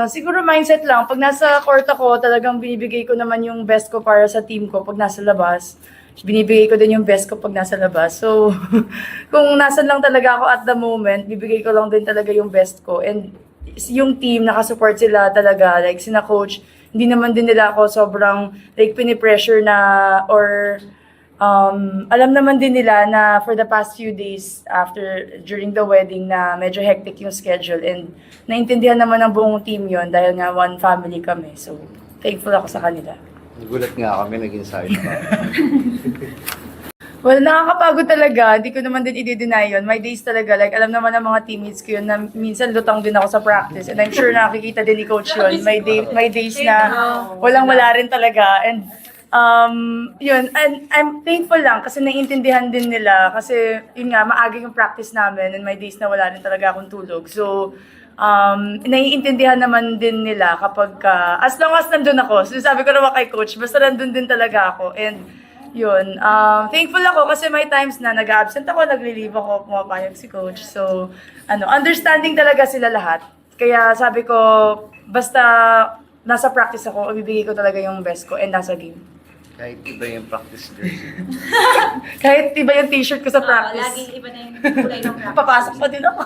Siguro mindset lang. Pag nasa court ako, talagang binibigay ko naman yung best ko para sa team ko pag nasa labas. Binibigay ko din yung best ko pag nasa labas. So, kung nasan lang talaga ako at the moment, bibigay ko lang din talaga yung best ko. And yung team, nakasupport sila talaga. Like, sina coach, hindi naman din nila ako sobrang like pinipressure na or alam naman din nila na for the past few days during the wedding na medyo hectic yung schedule and naintindihan naman ng buong team yon dahil nga one family kami. So, thankful ako sa kanila. Nagulat nga kami, naging sorry na. Well, nakakapagod talaga. Hindi ko naman din i-deny yun. My days talaga, like, alam naman ng mga teammates ko yun na minsan lutang din ako sa practice. And I'm sure nakikita din ni Coach yun. My days na walang-wala rin talaga. And yun, and I'm thankful lang kasi naiintindihan din nila. Kasi yun nga, maaga yung practice namin and my days na wala rin talaga akong tulog. So, naiintindihan naman din nila kapag as long as nandun ako. So, sabi ko naman kay Coach, basta nandun din talaga ako. And yun, thankful ako kasi may times na nag-absent ako, nagli-leave ako, pumapayag si Coach. So, understanding talaga sila lahat. Kaya sabi ko, basta nasa practice ako, ibibigay ko talaga yung best ko and nasa game. Kahit iba yung practice jersey. Kahit iba yung t-shirt ko sa practice. Laging iba na yung kulay ng practice. Papasok pa din ako.